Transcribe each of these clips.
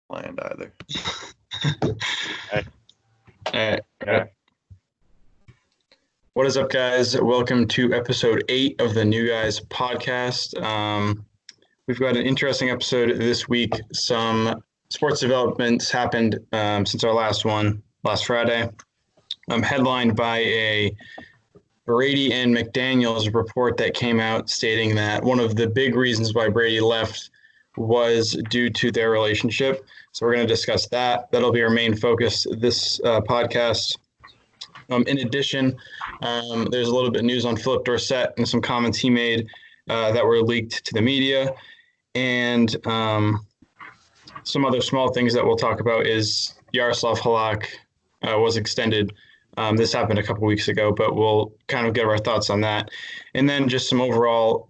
planned either. Okay. What is up, guys? Welcome to episode 8 of the New Guys podcast. We've got an interesting episode this week. Some sports developments happened since our last Friday. Headlined by a Brady and McDaniels report that came out stating that one of the big reasons why Brady left was due to their relationship. So we're going to discuss that. That'll be our main focus this podcast. In addition, there's a little bit of news on Philip Dorsett and some comments he made that were leaked to the media. And some other small things that we'll talk about is Yaroslav Halak was extended. This happened a couple weeks ago, but we'll kind of give our thoughts on that. And then just some overall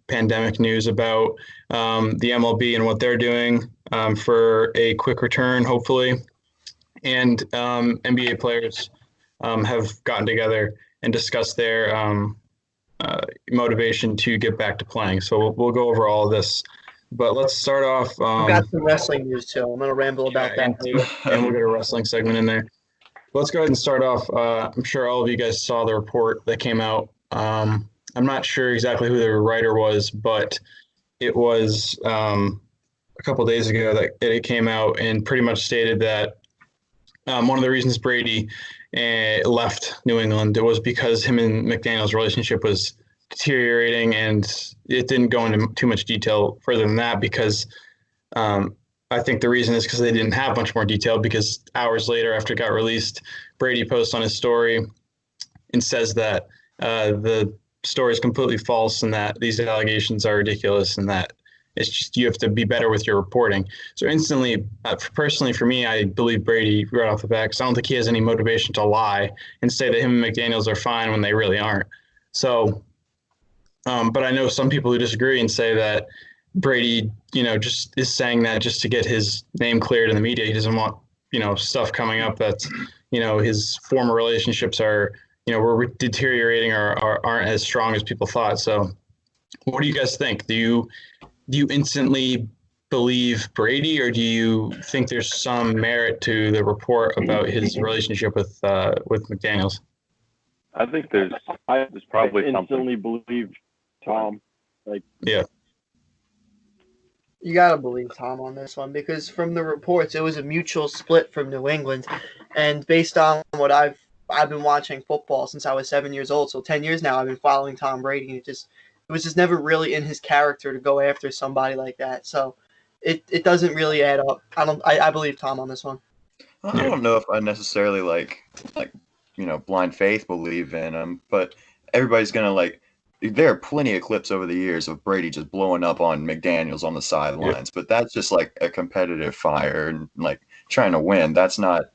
pandemic news about the MLB and what they're doing for a quick return, hopefully. And NBA players have gotten together and discussed their motivation to get back to playing. So we'll go over all of this. But let's start off. I've got some wrestling news, too. I'm going to ramble about that. And we'll get a wrestling segment in there. Let's go ahead and start off. I'm sure all of you guys saw the report that came out. I'm not sure exactly who the writer was, but it was a couple of days ago that it came out and pretty much stated that one of the reasons Brady left New England was because him and McDaniels' relationship was deteriorating, and it didn't go into too much detail further than that because I think the reason is because they didn't have much more detail, because hours later after it got released, Brady posts on his story and says that the story is completely false and that these allegations are ridiculous and that it's just you have to be better with your reporting. So instantly, personally for me, I believe Brady right off the bat because I don't think he has any motivation to lie and say that him and McDaniels are fine when they really aren't. So, but I know some people who disagree and say that Brady, just is saying that just to get his name cleared in the media. He doesn't want, stuff coming up that's, his former relationships are, were deteriorating or aren't as strong as people thought. So what do you guys think? Do you instantly believe Brady, or do you think there's some merit to the report about his relationship with McDaniels? I think there's probably I something. instantly believe Tom. Yeah. You got to believe Tom on this one because from the reports, it was a mutual split from New England. And based on what I've been watching football since I was 7 years old, so 10 years now I've been following Tom Brady. It was just never really in his character to go after somebody like that. So it doesn't really add up. I believe Tom on this one. I don't know if I necessarily blind faith believe in him, but everybody's gonna there are plenty of clips over the years of Brady just blowing up on McDaniels on the sidelines, but that's just like a competitive fire and trying to win. That's not,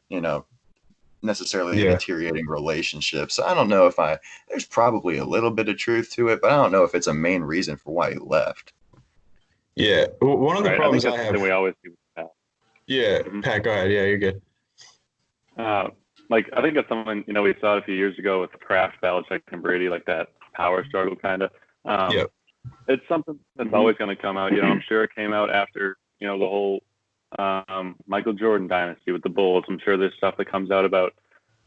necessarily a deteriorating relationship. So I don't know if there's probably a little bit of truth to it, but I don't know if it's a main reason for why he left. Yeah. One of the problems I have. We always do with Pat. Yeah. Mm-hmm. Pat, go ahead. Yeah, you're good. I think it's something, we saw it a few years ago with Kraft, Belichick, and Brady, that power struggle kind of. It's something that's always going to come out. I'm sure it came out after, the whole Michael Jordan dynasty with the Bulls. I'm sure there's stuff that comes out about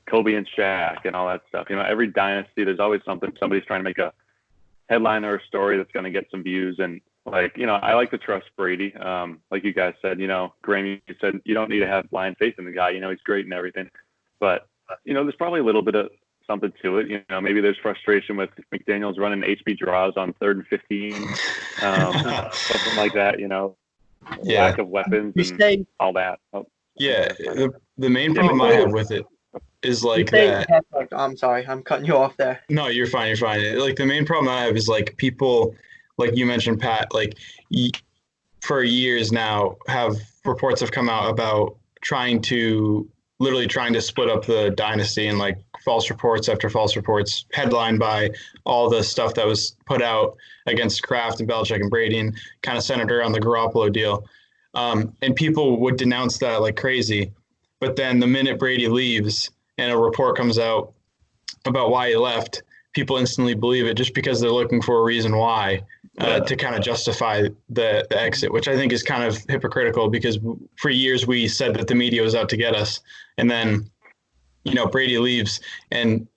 Kobe and Shaq and all that stuff. Every dynasty, there's always somebody's trying to make a headline or a story that's going to get some views. And I like to trust Brady. Like you guys said, Graham, you said you don't need to have blind faith in the guy. He's great and everything. But, there's probably a little bit of something to it. Maybe there's frustration with McDaniels running HB draws on 3rd and 15, something like that, lack of weapons and all that. Yeah, the main problem I have with it is that. I'm sorry, I'm cutting you off there. No, you're fine. The main problem I have is people, like you mentioned, Pat, for years now reports have come out about trying to split up the dynasty and false reports after false reports headlined by all the stuff that was put out against Kraft and Belichick and Brady and kind of centered around the Garoppolo deal. And people would denounce that like crazy. But then the minute Brady leaves and a report comes out about why he left, people instantly believe it just because they're looking for a reason why. to kind of justify the exit, which I think is kind of hypocritical because for years we said that the media was out to get us, and then Brady leaves, and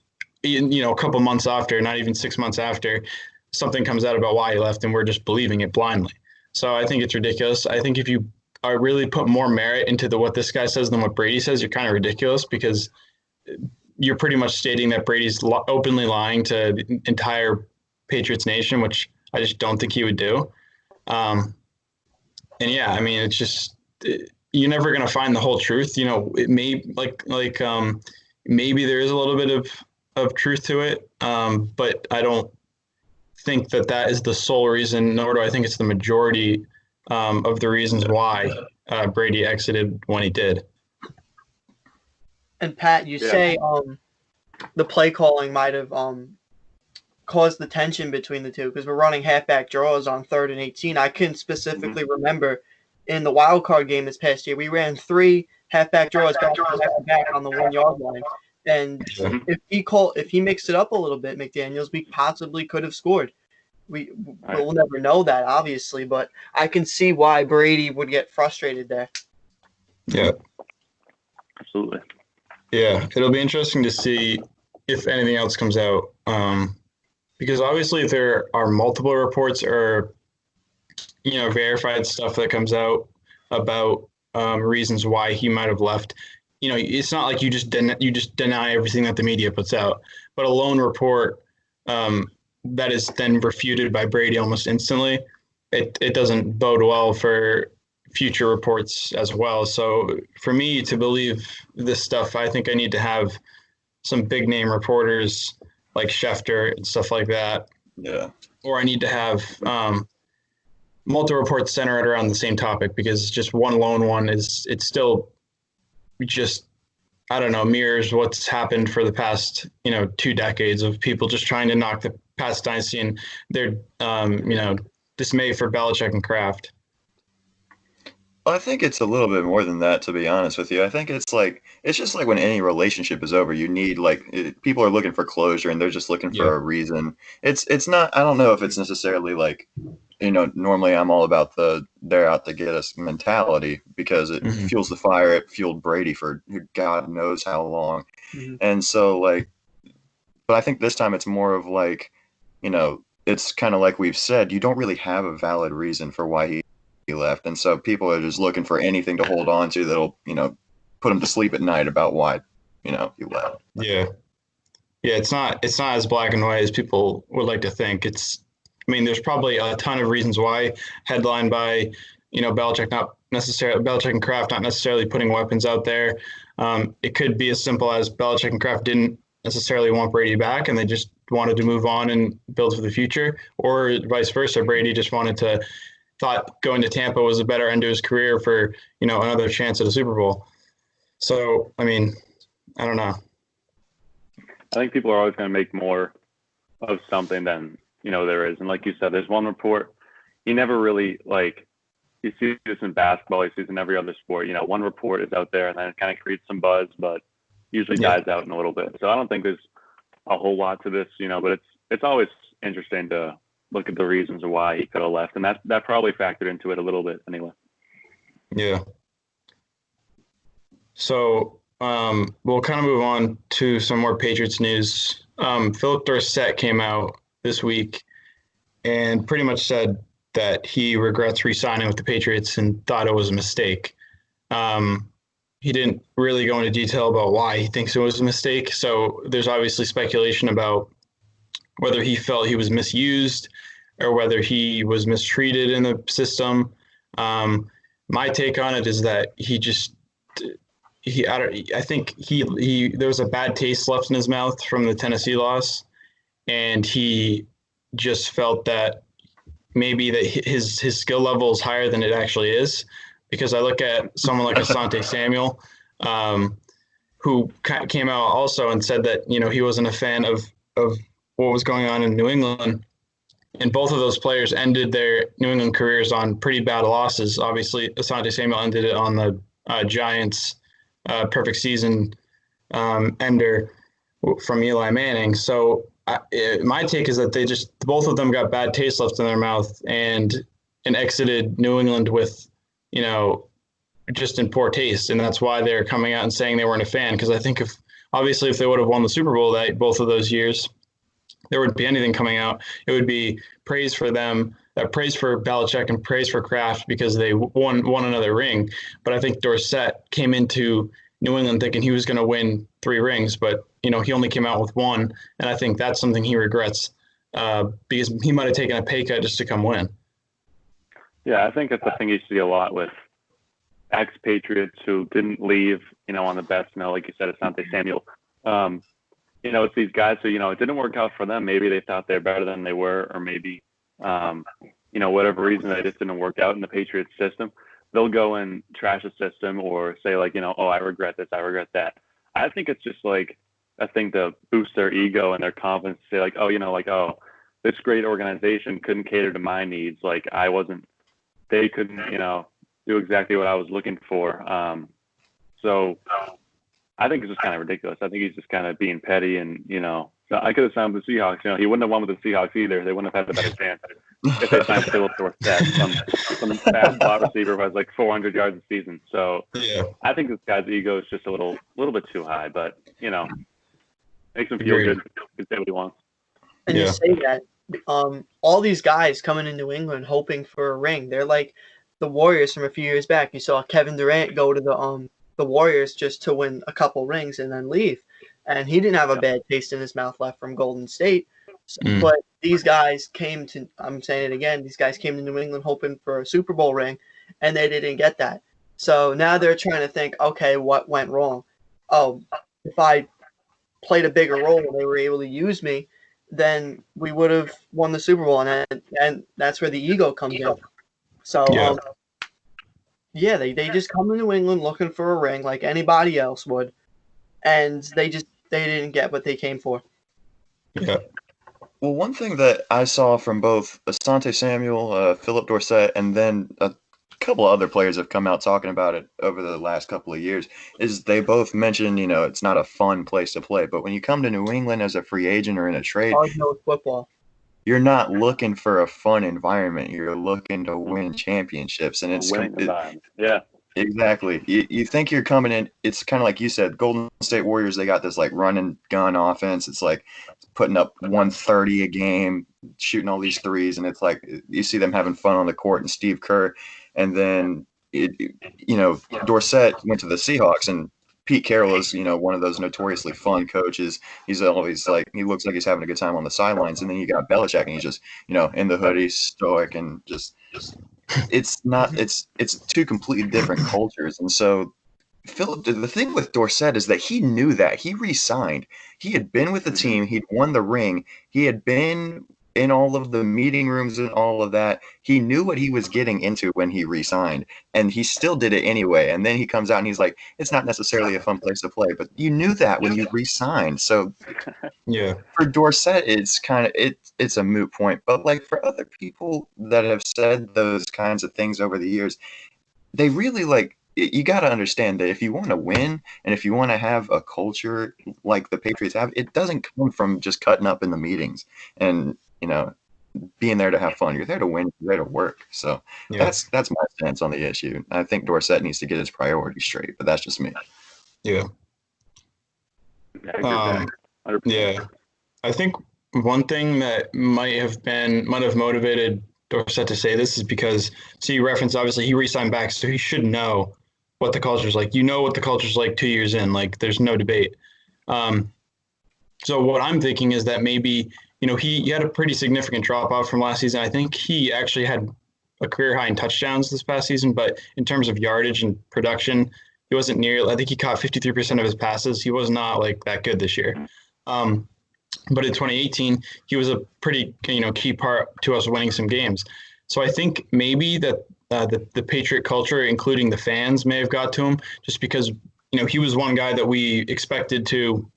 a couple months after, not even 6 months after, something comes out about why he left, and we're just believing it blindly. So I think it's ridiculous. I think if you are really put more merit into what this guy says than what Brady says, you're kind of ridiculous because you're pretty much stating that Brady's openly lying to the entire Patriots nation, which I just don't think he would do. And yeah, I mean, it's just you're never going to find the whole truth. It may maybe there is a little bit of truth to it, but I don't think that is the sole reason, nor do I think it's the majority of the reasons why Brady exited when he did. And Pat, you say the play calling might have caused the tension between the two because we're running halfback draws on 3rd and 18. I couldn't specifically remember in the wild card game this past year. We ran 3 halfback draws back on the 1 yard line. And if he mixed it up a little bit, McDaniels, we possibly could have scored. We'll never know that, obviously, but I can see why Brady would get frustrated there. Yeah, absolutely. Yeah, it'll be interesting to see if anything else comes out, because obviously if there are multiple reports or verified stuff that comes out about reasons why he might have left. It's not like you just deny everything that the media puts out, but a lone report that is then refuted by Brady almost instantly, it doesn't bode well for future reports as well. So for me to believe this stuff, I think I need to have some big name reporters like Schefter and stuff like that. Yeah. Or I need to have multiple reports centered around the same topic, because just one lone one it's still just, I don't know, mirrors what's happened for the past, 2 decades of people just trying to knock the past dynasty and their, dismay for Belichick and Kraft. Well, I think it's a little bit more than that, to be honest with you. I think it's just like when any relationship is over, you need people are looking for closure and they're just looking for a reason. It's not, I don't know if it's necessarily normally I'm all about they're out to get us mentality because it fuels the fire. It fueled Brady for God knows how long. Mm-hmm. And so but I think this time it's more of it's kind of like we've said, you don't really have a valid reason for why he left. And so people are just looking for anything to hold on to that'll, put them to sleep at night about why, he left. Yeah. Yeah. It's not as black and white as people would like to think. There's probably a ton of reasons why, headlined by, Belichick and Kraft not necessarily putting weapons out there. It could be as simple as Belichick and Kraft didn't necessarily want Brady back and they just wanted to move on and build for the future, or vice versa. Brady just thought going to Tampa was a better end to his career for, another chance at a Super Bowl. So, I don't know. I think people are always going to make more of something than, there is. And like you said, there's one report. You never really, you see this in basketball, you see this in every other sport. One report is out there and then it kind of creates some buzz, but usually dies out in a little bit. So I don't think there's a whole lot to this, but it's always interesting to look at the reasons why he could have left. And that probably factored into it a little bit anyway. Yeah. So we'll kind of move on to some more Patriots news. Philip Dorsett came out this week and pretty much said that he regrets re-signing with the Patriots and thought it was a mistake. He didn't really go into detail about why he thinks it was a mistake. So there's obviously speculation about whether he felt he was misused or whether he was mistreated in the system. My take on it is that I think there was a bad taste left in his mouth from the Tennessee loss, and he just felt that maybe that his skill level is higher than it actually is. Because I look at someone like Asante Samuel, who came out also and said that, he wasn't a fan of what was going on in New England. And both of those players ended their New England careers on pretty bad losses. Obviously, Asante Samuel ended it on the Giants' perfect season ender from Eli Manning. So my take is that both of them got bad taste left in their mouth and exited New England with, just in poor taste. And that's why they're coming out and saying they weren't a fan. Because I think if they would have won the Super Bowl both of those years, there wouldn't be anything coming out. It would be praise for them, praise for Belichick and praise for Kraft because they won another ring. But I think Dorsett came into New England thinking he was going to win 3 rings, but he only came out with 1, and I think that's something he regrets because he might have taken a pay cut just to come win. Yeah, I think that's the thing you see a lot with expatriates who didn't leave, on the best. Like you said, Asante Samuel. It's these guys who, it didn't work out for them. Maybe they thought they're better than they were, or maybe, whatever reason they just didn't work out in the Patriots system. They'll go and trash the system or say like, oh, I regret this, I regret that. I think it's just like a thing to boost their ego and their confidence. Say like, oh, this great organization couldn't cater to my needs. Like they couldn't, do exactly what I was looking for. So I think it's just kind of ridiculous. I think he's just kind of being petty and, so I could have signed with the Seahawks. He wouldn't have won with the Seahawks either. They wouldn't have had a better chance if they signed Philip Dorsett, some fast slot receiver who has like 400 yards a season. So yeah. I think this guy's ego is just a little bit too high, but makes him feel good. He can say what he wants. And you say that all these guys coming in New England hoping for a ring. They're like the Warriors from a few years back. You saw Kevin Durant go to the Warriors just to win a couple rings and then leave. And he didn't have a bad taste in his mouth left from Golden State. But these guys I'm saying it again, these guys came to New England hoping for a Super Bowl ring, and they didn't get that. So now they're trying to think, okay, what went wrong? Oh, if I played a bigger role and they were able to use me, then we would have won the Super Bowl. And that's where the ego comes in. So, they just come to New England looking for a ring like anybody else would. And they didn't get what they came for. Yeah. Well, one thing that I saw from both Asante Samuel, Philip Dorsett, and then a couple of other players have come out talking about it over the last couple of years is they both mentioned, it's not a fun place to play. But when you come to New England as a free agent or in a trade, football. You're not looking for a fun environment. You're looking to win championships, and it's exactly. You think you're coming in. It's kind of like you said, Golden State Warriors. They got this like run and gun offense. It's like putting up 130 a game, shooting all these threes, and it's like you see them having fun on the court. And Steve Kerr, and then Dorsett went to the Seahawks, and Pete Carroll is, one of those notoriously fun coaches. He's always like, he looks like he's having a good time on the sidelines. And then you got Belichick, and he's just, in the hoodie, stoic, and just, it's two completely different cultures. And so Philip, the thing with Dorsett is that he knew that he re-signed. He had been with the team. He'd won the ring. He had been in all of the meeting rooms and all of that. He knew what he was getting into when he re-signed, and he still did it anyway. And then he comes out and he's like, it's not necessarily a fun place to play, but you knew that when you re-signed. So for Dorsett, it's kind of, it's a moot point, but like for other people that have said those kinds of things over the years, they really you got to understand that if you want to win and if you want to have a culture like the Patriots have, it doesn't come from just cutting up in the meetings and, being there to have fun. You're there to win. You're there to work. So that's my stance on the issue. I think Dorsett needs to get his priorities straight, but that's just me. Yeah. I think one thing that might have motivated Dorsett to say this is because, you referenced, obviously he re-signed back, so he should know what the culture's like. What the culture's like 2 years in, there's no debate. So what I'm thinking is that maybe, he had a pretty significant drop off from last season. I think he actually had a career high in touchdowns this past season, but in terms of yardage and production, he wasn't near. I think he caught 53% of his passes. He was not that good this year. But in 2018, he was a pretty, key part to us winning some games. So I think maybe that the Patriot culture, including the fans, may have got to him just because, he was one guy that we expected to,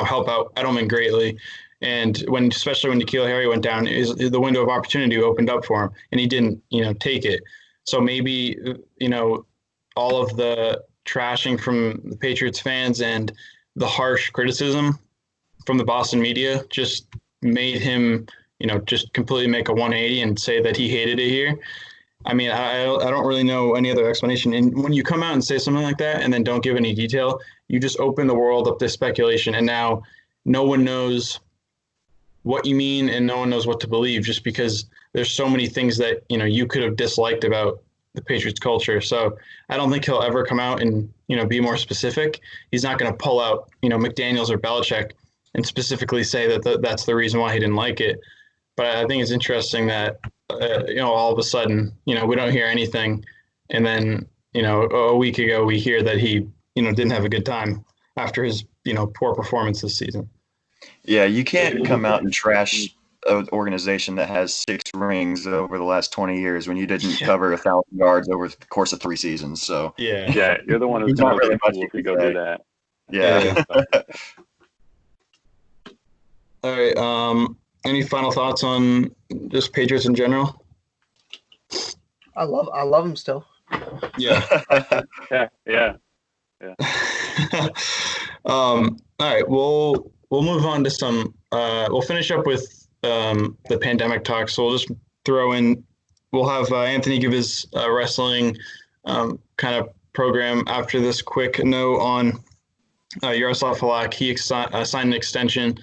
help out Edelman greatly. And especially when N'Keal Harry went down, the window of opportunity opened up for him, and he didn't, take it. So maybe, all of the trashing from the Patriots fans and the harsh criticism from the Boston media just made him, just completely make a 180 and say that he hated it here. I mean, I don't really know any other explanation. And when you come out and say something like that and then don't give any detail, you just open the world up to speculation. And now no one knows what you mean and no one knows what to believe just because there's so many things that, you could have disliked about the Patriots culture. So I don't think he'll ever come out and, be more specific. He's not going to pull out, McDaniels or Belichick and specifically say that that's the reason why he didn't like it. But I think it's interesting that, all of a sudden, we don't hear anything. And then, a week ago, we hear that he, didn't have a good time after his, poor performance this season. Yeah, you can't come out and trash an organization that has 6 rings over the last 20 years when you didn't cover 1,000 yards over the course of 3 seasons. So yeah, you're the one who's not not really really much to to go say. do that. Yeah. All right. Any final thoughts on just Patriots in general? I love him still. Yeah. Yeah. All right. We'll move on to some. We'll finish up with the pandemic talk. So we'll just throw in. We'll have Anthony give his wrestling kind of program after this quick note on Yaroslav Halak. He signed an extension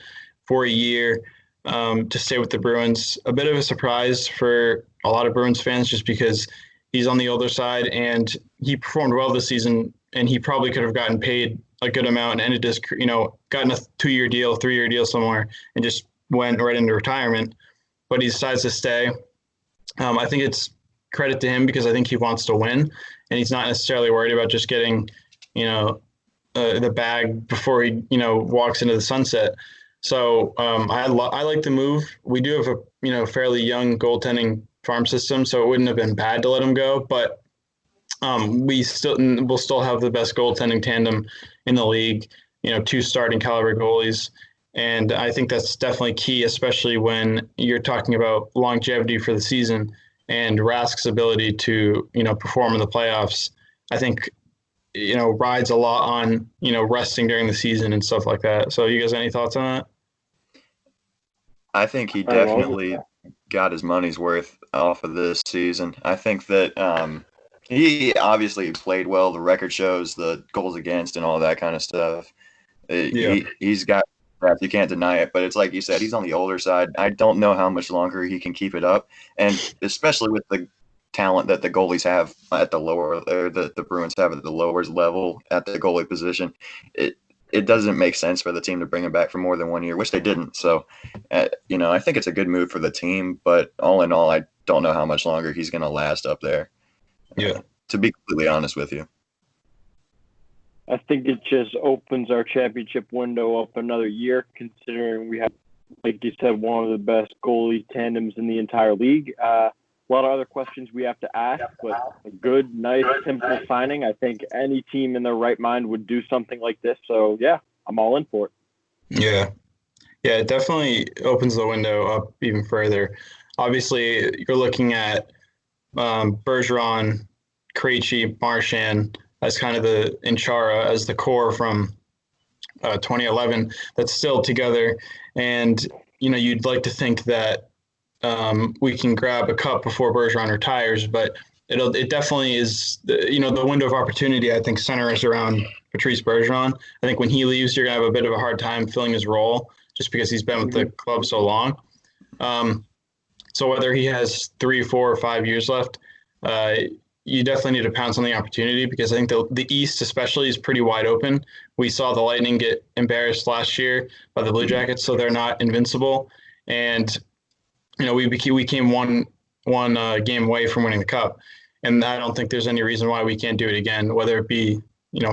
for a year to stay with the Bruins. A bit of a surprise for a lot of Bruins fans just because he's on the older side and he performed well this season and he probably could have gotten paid a good amount and ended his, gotten a 2-year deal, 3-year deal somewhere and just went right into retirement. But he decides to stay. I think it's credit to him because I think he wants to win and he's not necessarily worried about just getting, the bag before he, walks into the sunset. So I like the move. We do have a fairly young goaltending farm system, so it wouldn't have been bad to let him go. But we'll still have the best goaltending tandem in the league. 2 starting caliber goalies, and I think that's definitely key, especially when you're talking about longevity for the season and Rask's ability to perform in the playoffs. I think rides a lot on resting during the season and stuff like that. So you guys, any thoughts on that? I think he definitely got his money's worth off of this season. I think that he obviously played well. The record shows the goals against and all that kind of stuff. He's got that. You can't deny it. But it's like you said, he's on the older side. I don't know how much longer he can keep it up. And especially with the talent that the goalies have at the lower, or the Bruins have at the lowers level at the goalie position, it doesn't make sense for the team to bring him back for more than 1 year, which they didn't. So, I think it's a good move for the team, but all in all, I don't know how much longer he's going to last up there. Yeah. To be completely honest with you. I think it just opens our championship window up another year, considering we have, like you said, one of the best goalie tandems in the entire league. A lot of other questions we have to ask, but a good, nice, simple signing. I think any team in their right mind would do something like this. So, yeah, I'm all in for it. Yeah. Yeah, it definitely opens the window up even further. Obviously, you're looking at Bergeron, Krejci, Marchand as kind of the Inchara as the core from 2011 that's still together. And, you'd like to think that we can grab a cup before Bergeron retires, but it definitely is, the window of opportunity, I think, centers around Patrice Bergeron. I think when he leaves, you're going to have a bit of a hard time filling his role just because he's been with the club so long. So whether he has 3, 4, or 5 years left, you definitely need to pounce on the opportunity because I think the East especially is pretty wide open. We saw the Lightning get embarrassed last year by the Blue Jackets, so they're not invincible. And we came one game away from winning the cup, and I don't think there's any reason why we can't do it again. Whether it be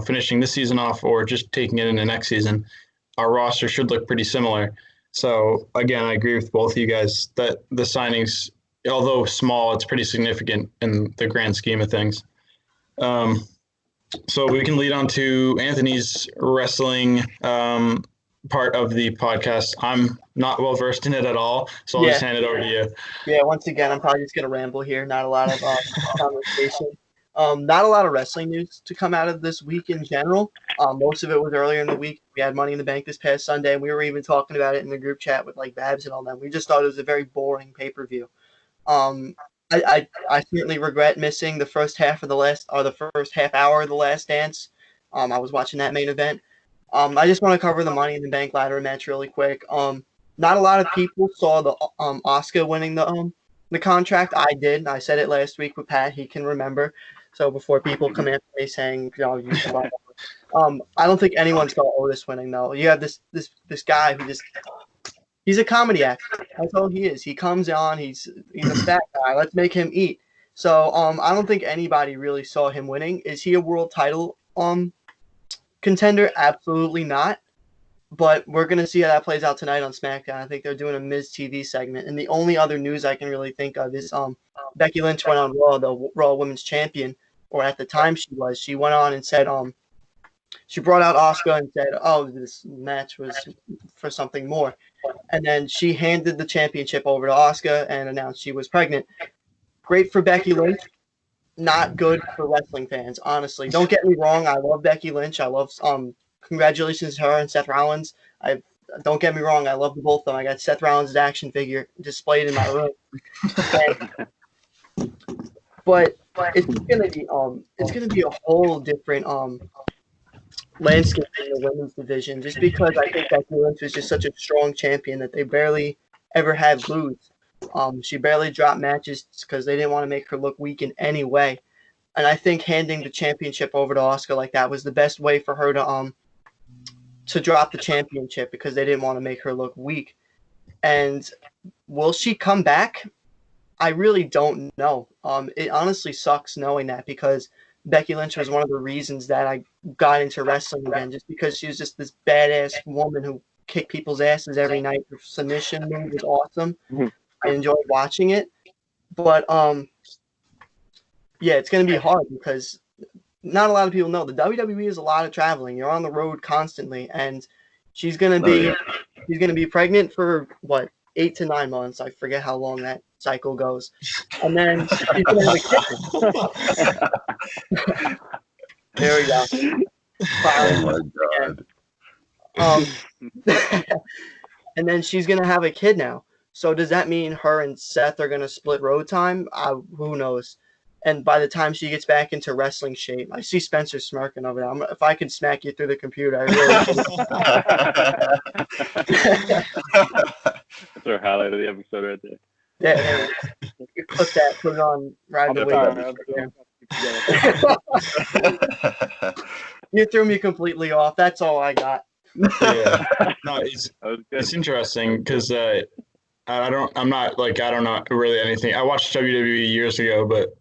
finishing this season off or just taking it into next season, our roster should look pretty similar. So again, I agree with both of you guys that the signings, although small, it's pretty significant in the grand scheme of things. So we can lead on to Anthony's wrestling part of the podcast. I'm not well versed in it at all, so I'll just hand it over to you. Yeah, once again, I'm probably just going to ramble here. Not a lot of conversation. Not a lot of wrestling news to come out of this week in general. Most of it was earlier in the week. We had Money in the Bank this past Sunday, and we were even talking about it in the group chat with like Babs and all that. We just thought it was a very boring pay-per-view. I certainly regret missing the first half of the first half hour of the Last Dance. I was watching that main event. I just want to cover the Money in the Bank ladder match really quick. Not a lot of people saw the Asuka winning the contract. I did. I said it last week with Pat. He can remember. So before people come after me saying, you should I don't think anyone saw Otis winning though. You have this guy who he's a comedy actor. That's all he is. He comes on. He's a fat guy. Let's make him eat. So I don't think anybody really saw him winning. Is he a world title contender? Absolutely not. But we're going to see how that plays out tonight on SmackDown. I think they're doing a Miz TV segment. And the only other news I can really think of is Becky Lynch went on Raw, the Raw Women's Champion, or at the time she was. She went on and said she brought out Asuka and said, oh, this match was for something more. And then she handed the championship over to Asuka and announced she was pregnant. Great for Becky Lynch. Not good for wrestling fans, honestly. Don't get me wrong. I love Becky Lynch. I love congratulations to her and Seth Rollins. Don't get me wrong. I love both of them. I got Seth Rollins' action figure displayed in my room. But it's gonna be a whole different landscape in the women's division, just because I think Becky Lynch was just such a strong champion that they barely ever had lose. She barely dropped matches because they didn't want to make her look weak in any way. And I think handing the championship over to Asuka like that was the best way for her to drop the championship, because they didn't want to make her look weak. And will she come back? I really don't know. It honestly sucks knowing that, because Becky Lynch was one of the reasons that I got into wrestling again, just because she was just this badass woman who kicked people's asses every night. Her submission move was awesome. Mm-hmm. I enjoyed watching it. But yeah, it's going to be hard because not a lot of people know the WWE is a lot of traveling. You're on the road constantly, and she's going to be pregnant for what, 8 to 9 months. I forget how long that cycle goes. And then she's going to have a kid. There we go. Oh my God. And then she's going to have a kid now. So does that mean her and Seth are going to split road time? Who knows? And by the time she gets back into wrestling shape, I see Spencer smirking over there. If I could smack you through the computer, I really would. That's our highlight of the episode right there. Yeah, you clip that, put it on Ride the Wave. You threw me completely off. That's all I got. Yeah, no, it's interesting because I don't know really anything. I watched WWE years ago, but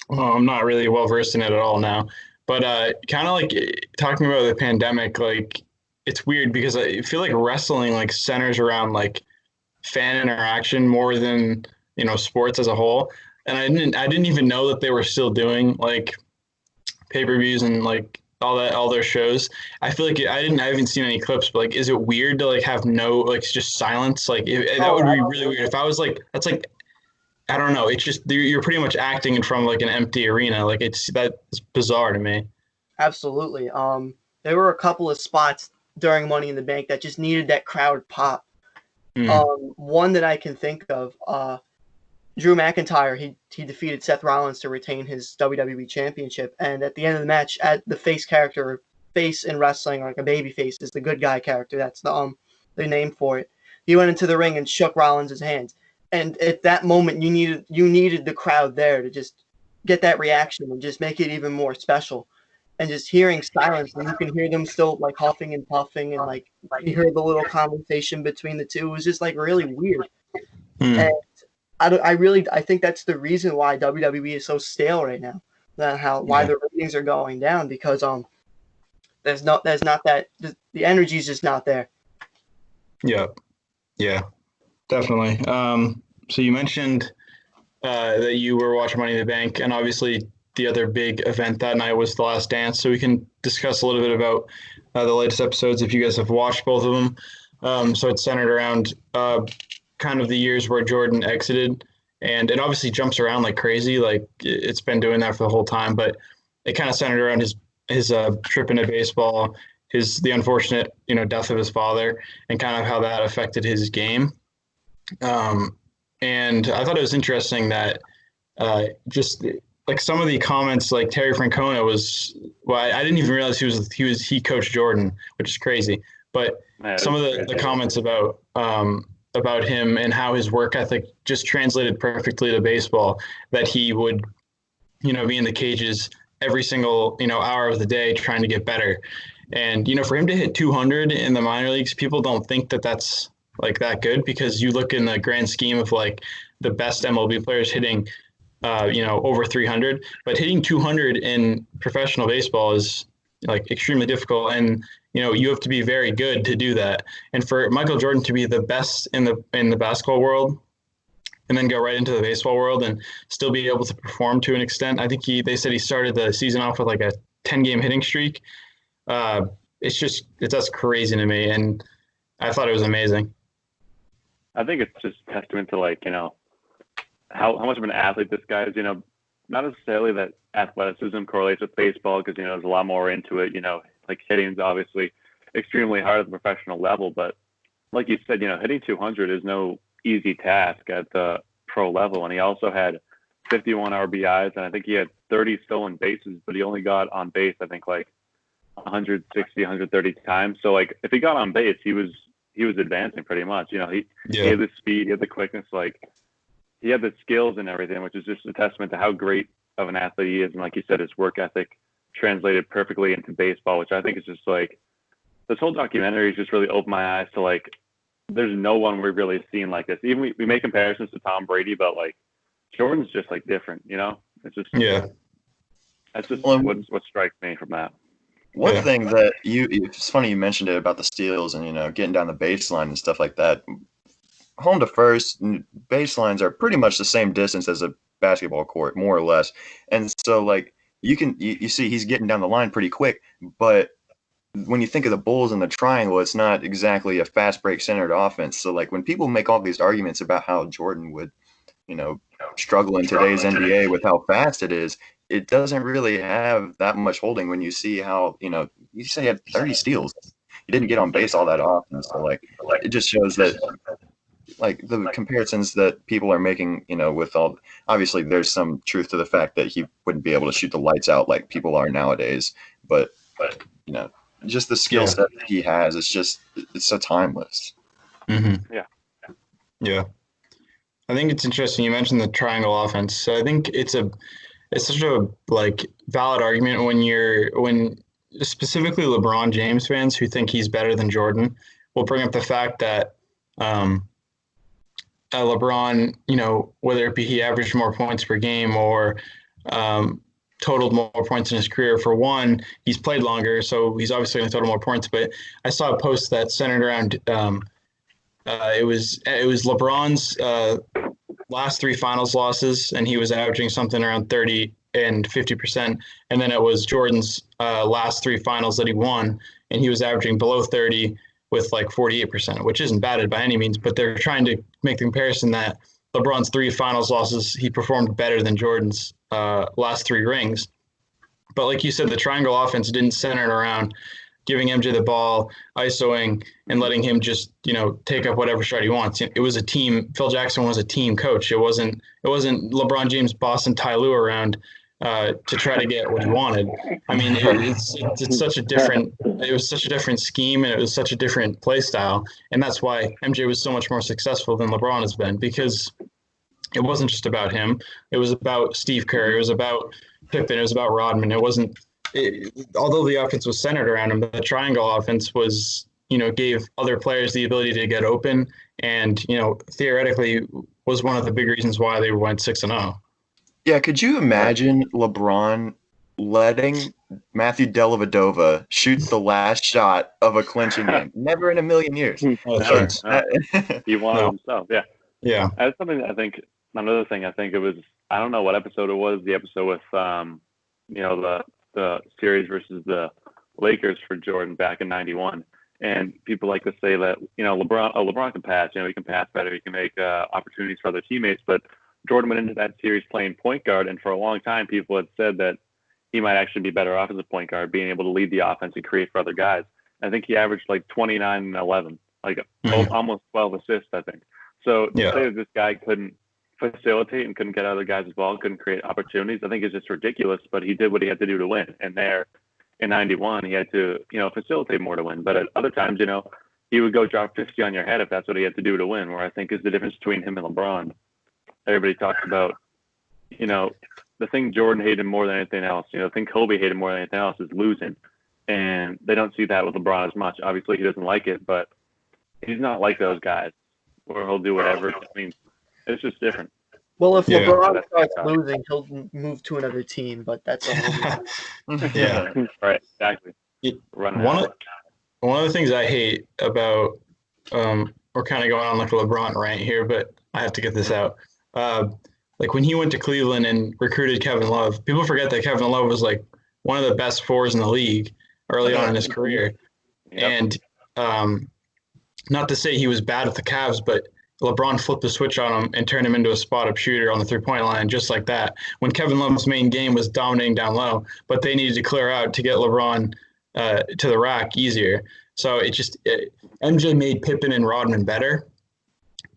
I'm not really well versed in it at all now. But kind of like talking about the pandemic, like it's weird because I feel like wrestling like centers around like fan interaction more than, you know, sports as a whole. And I didn't even know that they were still doing like pay-per-views and like all their shows. I feel like I haven't seen any clips, but like, is it weird to like have no, like just silence? Like that would be really weird. If I was like, that's like, I don't know. It's just, you're pretty much acting in front of like an empty arena. Like that's bizarre to me. Absolutely. There were a couple of spots during Money in the Bank that just needed that crowd pop. One that I can think of, Drew McIntyre, he defeated Seth Rollins to retain his WWE Championship, and at the end of the match, the face in wrestling, like a baby face, is the good guy character. That's the name for it. He went into the ring and shook Rollins' hands, and at that moment, you needed the crowd there to just get that reaction and just make it even more special. And just hearing silence, and you can hear them still like huffing and puffing, and like you hear the little conversation between the two. It was just like really weird. And I think that's the reason why WWE is so stale right now. Why the ratings are going down, because there's not that the energy is just not there. Yeah, definitely. So you mentioned that you were watching Money in the Bank, and obviously the other big event that night was The Last Dance. So we can discuss a little bit about the latest episodes if you guys have watched both of them. So it's centered around kind of the years where Jordan exited and it obviously jumps around like crazy. Like it's been doing that for the whole time, but it kind of centered around his trip into baseball, the unfortunate death of his father, and kind of how that affected his game. And I thought it was interesting that just like some of the comments, like Terry Francona I didn't even realize he coached Jordan, which is crazy. But some of the comments about him and how his work ethic just translated perfectly to baseball, that he would be in the cages every single hour of the day trying to get better. And for him to hit 200 in the minor leagues, people don't think that that's like that good, because you look in the grand scheme of like the best MLB players hitting over 300, but hitting 200 in professional baseball is like extremely difficult, and you have to be very good to do that. And for Michael Jordan to be the best in the basketball world and then go right into the baseball world and still be able to perform to an extent, I think they said he started the season off with like a 10-game hitting streak. That's crazy to me, and I thought it was amazing. I think it's just testament to like how much of an athlete this guy is. Not necessarily that athleticism correlates with baseball, because there's a lot more into it. Like hitting is obviously extremely hard at the professional level, but like you said, hitting 200 is no easy task at the pro level. And he also had 51 RBIs, and I think he had 30 stolen bases, but he only got on base, I think, like 160, 130 times. So like if he got on base, he was advancing pretty much. He had the speed, he had the quickness, like he had the skills and everything, which is just a testament to how great of an athlete he is. And like you said, his work ethic translated perfectly into baseball, which I think is just like, this whole documentary has just really opened my eyes to like, there's no one we've really seen like this. Even we make comparisons to Tom Brady, but like Jordan's just like different, It's just, that's just what strikes me from that. One thing that it's funny you mentioned it about the steals and getting down the baseline and stuff like that. Home to first baselines are pretty much the same distance as a basketball court, more or less. And so like you see he's getting down the line pretty quick, but when you think of the Bulls and the triangle, it's not exactly a fast break centered offense. So like when people make all these arguments about how Jordan would, struggle in today's NBA with how fast it is, it doesn't really have that much holding when you see how, you say he had 30 steals. He didn't get on base all that often. So like it just shows that like the comparisons that people are making, with all, obviously there's some truth to the fact that he wouldn't be able to shoot the lights out like people are nowadays, but just the skill set that he has, it's so timeless. Mm-hmm. Yeah. I think it's interesting. You mentioned the triangle offense. So I think it's such a like valid argument when specifically LeBron James fans who think he's better than Jordan will bring up the fact that LeBron, whether it be he averaged more points per game or totaled more points in his career. For one, he's played longer, so he's obviously going to total more points. But I saw a post that centered around it was LeBron's last three finals losses, and he was averaging something around 30 and 50%. And then it was Jordan's last three finals that he won, and he was averaging below 30 with like 48%, which isn't bad by any means. But they're trying to make the comparison that LeBron's three finals losses, he performed better than Jordan's last three rings. But like you said, the triangle offense didn't center around giving MJ the ball, ISOing, and letting him just, take up whatever shot he wants. It was a team. Phil Jackson was a team coach. It wasn't LeBron James bossing Ty Lue around to try to get what he wanted. I mean, it's such a different. It was such a different scheme, and it was such a different play style, and that's why MJ was so much more successful than LeBron has been, because it wasn't just about him. It was about Steve Kerr. It was about Pippen. It was about Rodman. It wasn't. Although the offense was centered around him, the triangle offense was, gave other players the ability to get open, and theoretically was one of the big reasons why they went 6-0. Yeah, could you imagine LeBron letting Matthew Dellavedova shoot the last shot of a clinching game? Never in a million years. He wanted himself. Yeah. Yeah. That's something I think. Another thing I think it was. I don't know what episode it was. The episode with the series versus the Lakers for Jordan back in '91, and people like to say that LeBron can pass. He can pass better. He can make opportunities for other teammates, but Jordan went into that series playing point guard, and for a long time, people had said that he might actually be better off as a point guard, being able to lead the offense and create for other guys. I think he averaged like 29 and 11, like almost 12 assists, I think. So to say that this guy couldn't facilitate and couldn't get other guys' ball, couldn't create opportunities, I think is just ridiculous. But he did what he had to do to win. And there in 91, he had to, facilitate more to win. But at other times, he would go drop 50 on your head if that's what he had to do to win, where I think is the difference between him and LeBron. Everybody talks about, the thing Jordan hated more than anything else, the thing Kobe hated more than anything else is losing. And they don't see that with LeBron as much. Obviously, he doesn't like it, but he's not like those guys where he'll do whatever. I mean, it's just different. Well, if LeBron starts losing, he'll move to another team, but that's a whole Yeah. Right, exactly. One of the things I hate about we're kind of going on like a LeBron rant here, but I have to get this out. Like when he went to Cleveland and recruited Kevin Love, people forget that Kevin Love was like one of the best fours in the league early on in his career. Yep. And not to say he was bad with the Cavs, but LeBron flipped the switch on him and turned him into a spot-up shooter on the three-point line just like that. When Kevin Love's main game was dominating down low, but they needed to clear out to get LeBron to the rack easier. So MJ made Pippen and Rodman better,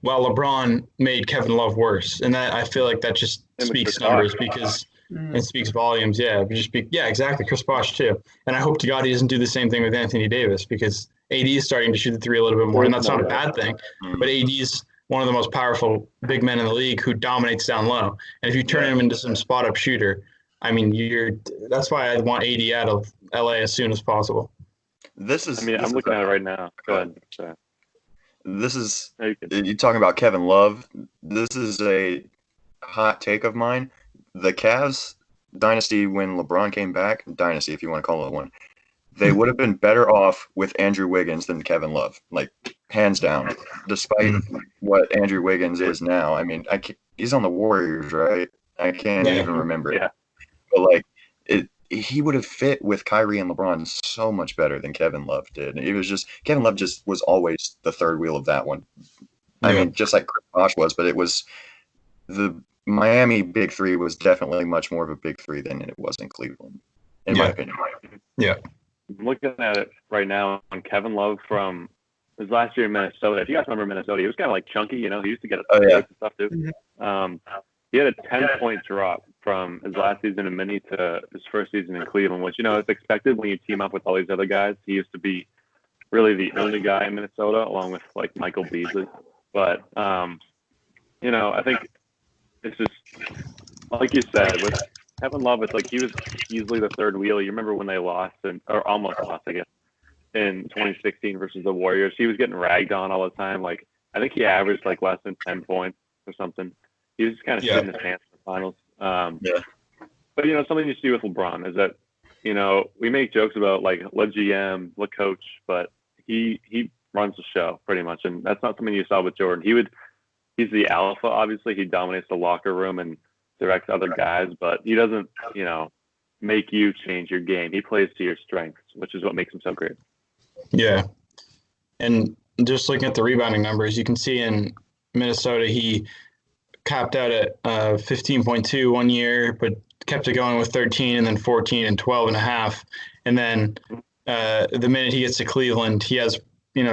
while LeBron made Kevin Love worse. And that I feel like that just speaks numbers because it speaks volumes. Yeah, exactly. Chris Bosh too. And I hope to God he doesn't do the same thing with Anthony Davis because AD is starting to shoot the three a little bit more, and that's not a bad thing. But AD is one of the most powerful big men in the league who dominates down low. And if you turn him into some spot-up shooter, I mean, that's why I want AD out of LA as soon as possible. I'm looking at it right now. Go ahead. Sorry. You're talking about Kevin Love. This is a hot take of mine. The Cavs dynasty, when LeBron came back, dynasty if you want to call it one, they would have been better off with Andrew Wiggins than Kevin Love, like hands down, despite what Andrew Wiggins is now. I mean, he's on the Warriors, right? I can't even remember it. But like he would have fit with Kyrie and LeBron so much better than Kevin Love did. It was just Kevin Love just was always the third wheel of that one. I mean, just like Chris Bosh was, but it was the Miami Big Three was definitely much more of a Big Three than it was in Cleveland, in my opinion. Yeah. I'm looking at it right now on Kevin Love from his last year in Minnesota. If you guys remember Minnesota, he was kind of like chunky, he used to get and stuff too. He had a 10-point drop from his last season in Minnie to his first season in Cleveland, which, it's expected when you team up with all these other guys. He used to be really the only guy in Minnesota, along with, like, Michael Beasley. But, I think it's just, like you said, with Kevin Love, it's like he was easily the third wheel. You remember when they lost, or almost lost, I guess, in 2016 versus the Warriors. He was getting ragged on all the time. Like, I think he averaged, like, less than 10 points or something. He was just kind of sitting his pants in the finals. But, something you see with LeBron is that, we make jokes about, like, le GM, le coach, but he runs the show pretty much. And that's not something you saw with Jordan. He's the alpha, obviously. He dominates the locker room and directs other guys, but he doesn't, make you change your game. He plays to your strengths, which is what makes him so great. Yeah. And just looking at the rebounding numbers, you can see in Minnesota, he capped out at 15.2 one year, but kept it going with 13 and then 14 and 12 and a half. And then the minute he gets to Cleveland, he has,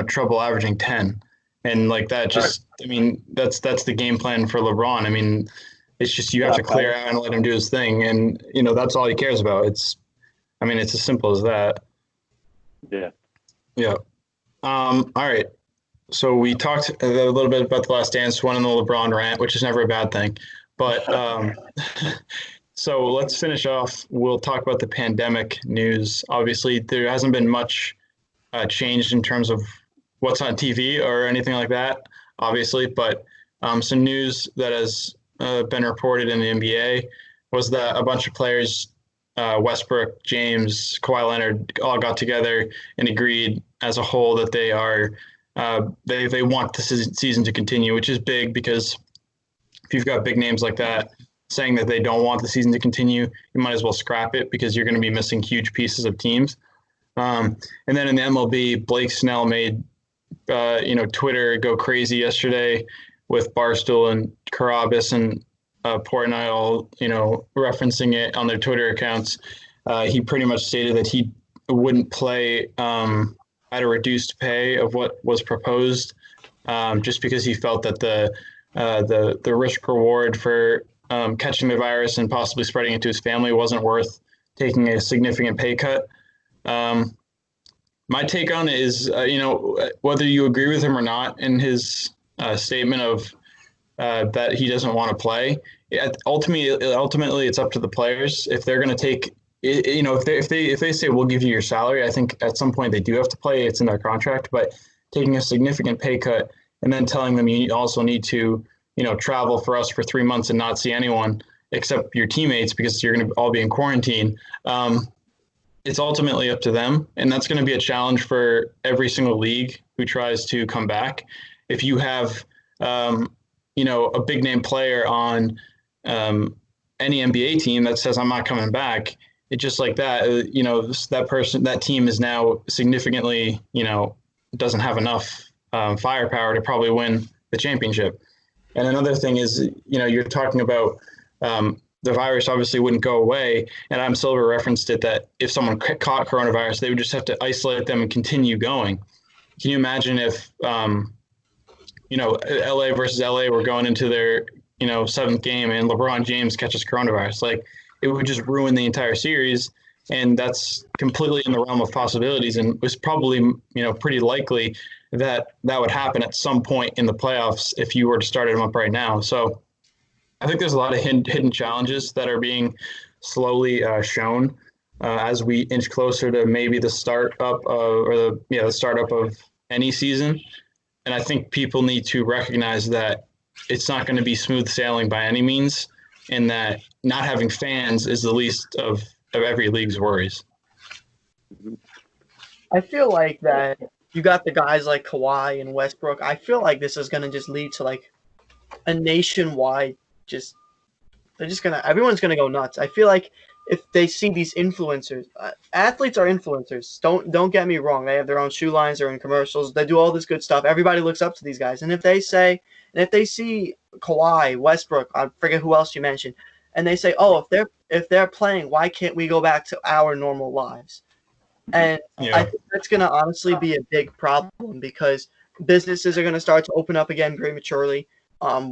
trouble averaging 10. And like that just, I mean, that's the game plan for LeBron. I mean, it's just you have to clear out and let him do his thing. And, that's all he cares about. It's as simple as that. Yeah. Yeah. All right. So we talked a little bit about The Last Dance, one in the LeBron rant, which is never a bad thing. But so let's finish off. We'll talk about the pandemic news. Obviously, there hasn't been much changed in terms of what's on TV or anything like that, obviously. But some news that has been reported in the NBA was that a bunch of players, Westbrook, James, Kawhi Leonard, all got together and agreed as a whole that they are they want the season to continue, which is big because if you've got big names like that saying that they don't want the season to continue, you might as well scrap it because you're going to be missing huge pieces of teams. And then in the MLB, Blake Snell made Twitter go crazy yesterday with Barstool and Carabas and Portnoy, referencing it on their Twitter accounts, he pretty much stated that he wouldn't play at a reduced pay of what was proposed, just because he felt that the risk reward for catching the virus and possibly spreading it to his family wasn't worth taking a significant pay cut. My take on it is, whether you agree with him or not in his statement of that he doesn't want to play, ultimately it's up to the players. If they're going to take, if they say we'll give you your salary, I think at some point they do have to play. It's in their contract. But taking a significant pay cut and then telling them you also need to, travel for us for 3 months and not see anyone except your teammates because you're going to all be in quarantine. It's ultimately up to them, and that's going to be a challenge for every single league who tries to come back. If you have, a big name player on any NBA team that says I'm not coming back, it just like that, that team is now significantly, doesn't have enough firepower to probably win the championship. And another thing is, you're talking about the virus obviously wouldn't go away. And Adam Silver referenced it that if someone caught coronavirus, they would just have to isolate them and continue going. Can you imagine if, LA versus LA were going into their, seventh game and LeBron James catches coronavirus? Like, it would just ruin the entire series. And that's completely in the realm of possibilities, and was probably, pretty likely that would happen at some point in the playoffs if you were to start them up right now. So I think there's a lot of hidden challenges that are being slowly shown as we inch closer to maybe the startup of any season. And I think people need to recognize that it's not going to be smooth sailing by any means, and that not having fans is the least of every league's worries. I feel like that you got the guys like Kawhi and Westbrook. I feel like this is going to just lead to like a nationwide everyone's going to go nuts. I feel like if they see these influencers, athletes are influencers. Don't get me wrong. They have their own shoe lines, they're in commercials, they do all this good stuff. Everybody looks up to these guys. And if they see Kawhi, Westbrook, I forget who else you mentioned, and they say, oh, if they're playing, why can't we go back to our normal lives? And I think that's going to honestly be a big problem, because businesses are going to start to open up again prematurely.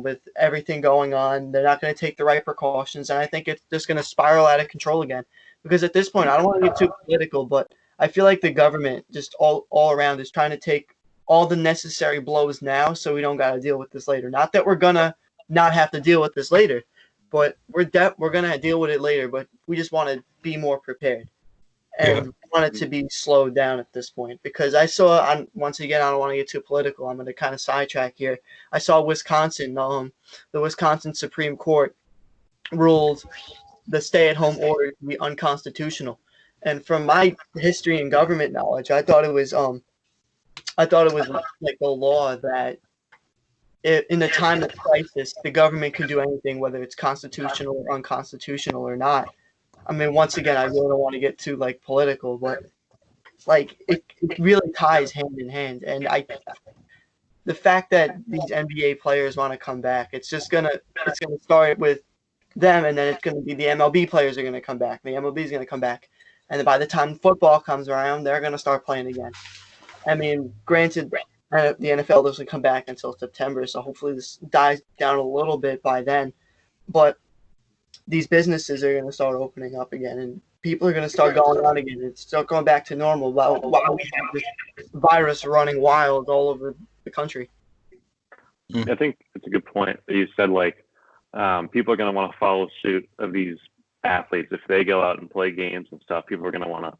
With everything going on, they're not going to take the right precautions, and I think it's just going to spiral out of control again. Because at this point, I don't want to get too political, but I feel like the government just all around is trying to take all the necessary blows now, so we don't got to deal with this later. Not that we're gonna not have to deal with this later, but we're gonna deal with it later. But we just want to be more prepared, and want it to be slowed down at this point. Because I saw, once again, I don't want to get too political. I'm going to kind of sidetrack here. I saw Wisconsin, the Wisconsin Supreme Court ruled the stay-at-home order to be unconstitutional. And from my history and government knowledge, I thought it was like the law that in a time of crisis, the government can do anything, whether it's constitutional or unconstitutional or not. I mean, once again, I really don't want to get too like political, but like it really ties hand in hand. And the fact that these NBA players want to come back, it's gonna start with them, and then it's gonna be the MLB players are gonna come back. The MLB is gonna come back, and then by the time football comes around, they're gonna start playing again. I mean, granted, the NFL doesn't come back until September, so hopefully this dies down a little bit by then. But these businesses are going to start opening up again, and people are going to start going on again. It's start going back to normal while we have this virus running wild all over the country. I think it's a good point that you said, like, people are going to want to follow suit of these athletes. If they go out and play games and stuff, people are going to want to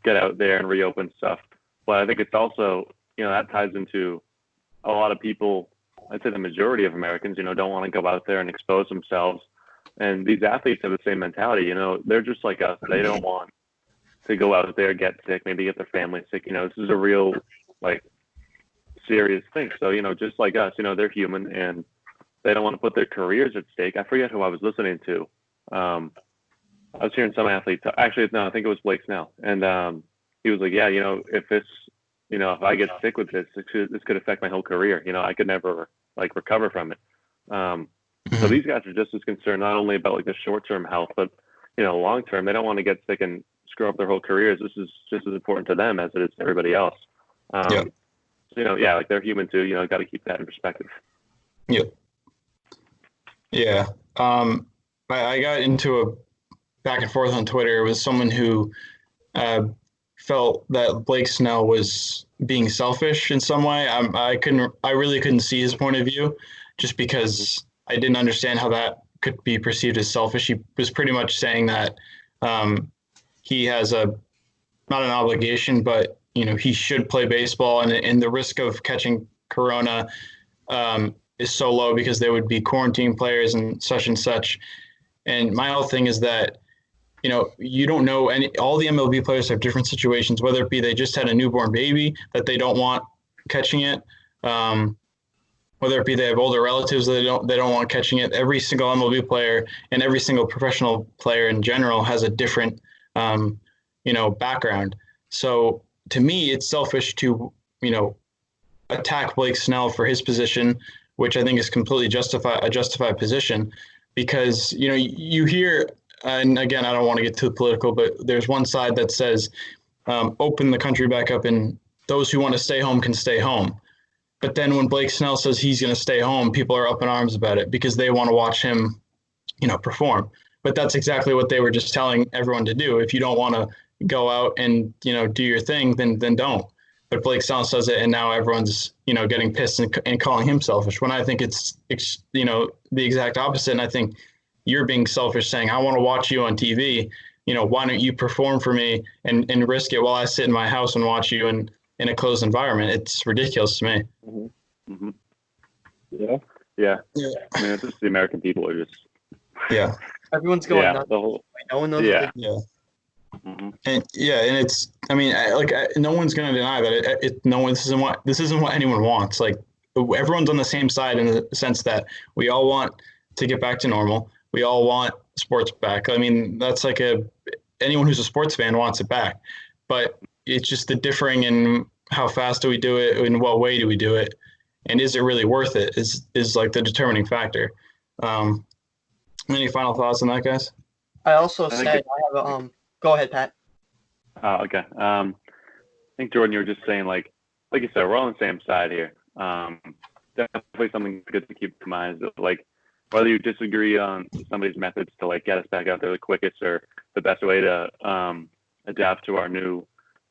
get out there and reopen stuff. But I think it's also, that ties into a lot of people, I'd say the majority of Americans, don't want to go out there and expose themselves. And these athletes have the same mentality, they're just like us. They don't want to go out there, get sick, maybe get their family sick. This is a real, like, serious thing. So, just like us, they're human, and they don't want to put their careers at stake. I forget who I was listening to. I was hearing some athlete, actually, no, I think it was Blake Snell. And he was like, yeah, if this, if I get sick with this could affect my whole career. I could never, like, recover from it. So these guys are just as concerned not only about like the short-term health, but long-term. They don't want to get sick and screw up their whole careers. This is just as important to them as it is to everybody else. Yeah. Like they're human too. Got to keep that in perspective. Yeah. Yeah. I got into a back and forth on Twitter with someone who felt that Blake Snell was being selfish in some way. I really couldn't see his point of view, just because I didn't understand how that could be perceived as selfish. He was pretty much saying that he has not an obligation, but he should play baseball, and the risk of catching corona is so low because there would be quarantine players and such. And my whole thing is that you don't know all the MLB players have different situations, whether it be they just had a newborn baby that they don't want catching it, whether it be they have older relatives that they don't want catching it. Every single MLB player and every single professional player in general has a different background. So to me, it's selfish to attack Blake Snell for his position, which I think is completely a justified position, because you hear. And again, I don't want to get too political, but there's one side that says open the country back up and those who want to stay home can stay home. But then when Blake Snell says he's going to stay home, people are up in arms about it because they want to watch him, perform. But that's exactly what they were just telling everyone to do. If you don't want to go out and, do your thing, then don't. But Blake Snell says it, and now everyone's, getting pissed and calling him selfish, when I think it's the exact opposite. And I think you're being selfish saying, I want to watch you on TV. Why don't you perform for me and risk it while I sit in my house and watch you in a closed environment? It's ridiculous to me. Mm-hmm. Mm-hmm. Yeah. I mean, it's just the American people are just. Yeah. Everyone's going nuts. No one knows. Yeah. Mm-hmm. And it's. I mean, no one's going to deny that. This isn't what anyone wants. Like, everyone's on the same side in the sense that we all want to get back to normal. We all want sports back. I mean, that's like anyone who's a sports fan wants it back, but it's just the differing in how fast do we do it, in what way do we do it, and is it really worth it is like the determining factor. Any final thoughts on that, guys? I also said I have go ahead, Pat. Okay. I think, Jordan, you were just saying like you said, we're all on the same side here. Definitely something good to keep in mind is that, like, whether you disagree on somebody's methods to like get us back out there the quickest or the best way to adapt to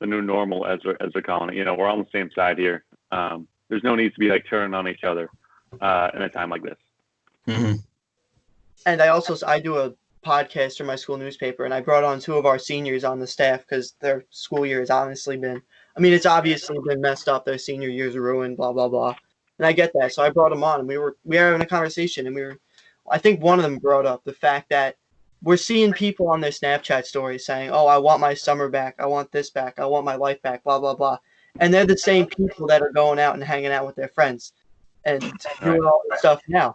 the new normal, as they're calling it. We're all on the same side here. There's no need to be like turning on each other in a time like this. Mm-hmm. And I do a podcast for my school newspaper, and I brought on 2 of our seniors on the staff because their school year has honestly been. I mean, it's obviously been messed up. Their senior year's ruined. Blah blah blah. And I get that, so I brought them on, and we were having a conversation, and I think one of them brought up the fact that we're seeing people on their Snapchat stories saying, "Oh, I want my summer back. I want this back. I want my life back." Blah blah blah, and they're the same people that are going out and hanging out with their friends and doing all this stuff now.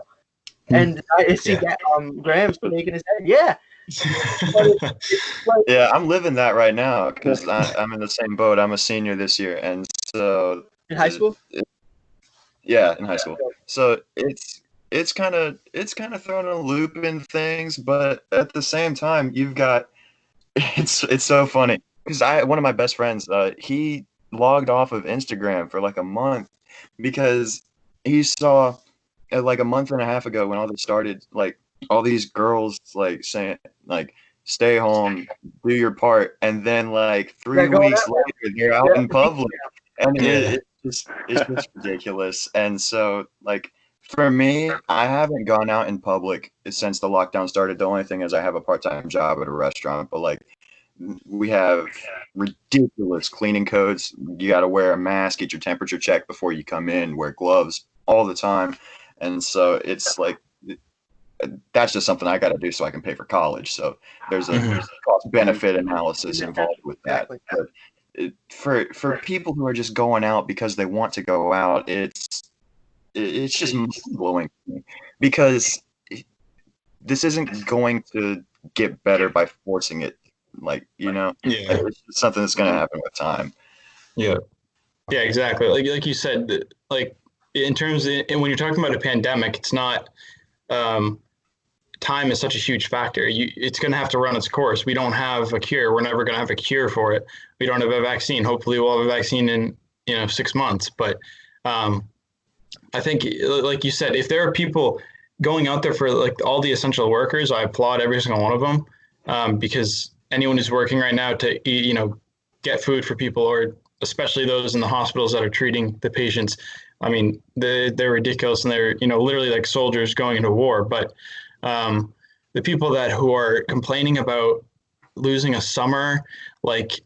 And I see that Graham's shaking his head. Yeah. Yeah, I'm living that right now because I'm in the same boat. I'm a senior this year, and so in high school. In high school. So it's kind of throwing a loop in things, but at the same time, you've got it's so funny because one of my best friends, he logged off of Instagram for like a month because he saw like a month and a half ago when all this started, like all these girls like saying like stay home, do your part, and then like 3 weeks later they're out in public, and it's just ridiculous. And so like for me, I haven't gone out in public since the lockdown started. The only thing is I have a part-time job at a restaurant, but like we have ridiculous cleaning codes. You got to wear a mask, get your temperature checked before you come in, wear gloves all the time. And so it's like that's just something I got to do so I can pay for college. So there's a cost benefit analysis involved with that. But for people who are just going out because they want to go out, it's just mind-blowing to me because this isn't going to get better by forcing it. Like, it's just something that's going to happen with time. Yeah, exactly. Like you said, like in terms of when you're talking about a pandemic, it's not time is such a huge factor. It's going to have to run its course. We don't have a cure. We're never going to have a cure for it. We don't have a vaccine. Hopefully we'll have a vaccine in 6 months. But I think, like you said, if there are people going out there for like all the essential workers, I applaud every single one of them, because anyone who's working right now to get food for people, or especially those in the hospitals that are treating the patients, I mean, they're ridiculous, and they're literally like soldiers going into war. But the people who are complaining about losing a summer, like,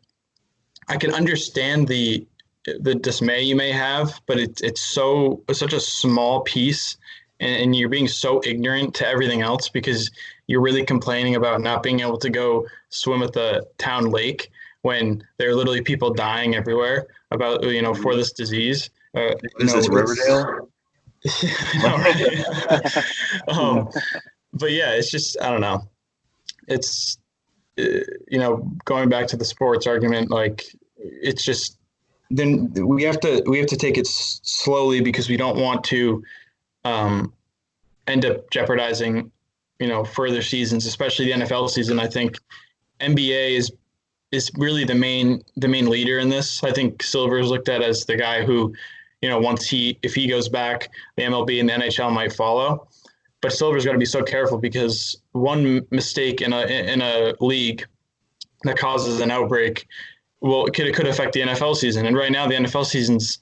I can understand the dismay you may have, but it's such a small piece, and you're being so ignorant to everything else because you're really complaining about not being able to go swim at the town lake when there are literally people dying everywhere about for this disease. Is this Riverdale? But yeah, it's just, I don't know. It's going back to the sports argument, like, it's just, then we have to take it slowly because we don't want to end up jeopardizing further seasons, especially the NFL season. I think NBA is really the main leader in this. I think Silver is looked at as the guy who, if he goes back, the MLB and the NHL might follow. But Silver's got to be so careful because one mistake in a league that causes an outbreak, well, it could affect the NFL season. And right now, the NFL season's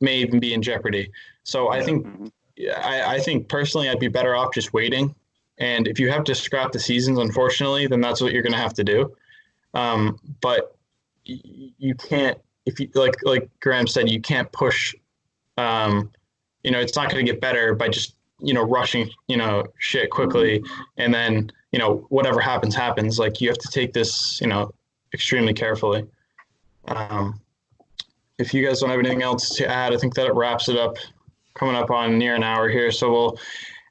may even be in jeopardy. So I think personally, I'd be better off just waiting. And if you have to scrap the seasons, unfortunately, then that's what you're going to have to do. But you can't, if you like Graham said, you can't push. It's not going to get better by just rushing shit quickly, and then whatever happens. Like, you have to take this extremely carefully. If you guys don't have anything else to add, I think that wraps it up. Coming up on near an hour here, so we'll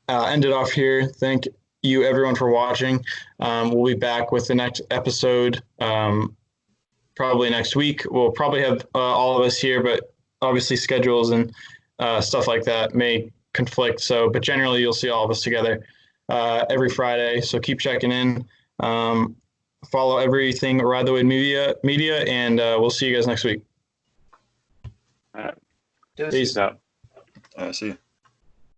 end it off here. Thank you everyone for watching. We'll be back with the next episode probably next week. We'll probably have all of us here, but obviously schedules and stuff like that may conflict. But generally you'll see all of us together every Friday. So keep checking in. Follow everything Ride the Wave Media, and we'll see you guys next week. All right. Peace. Peace out. See you.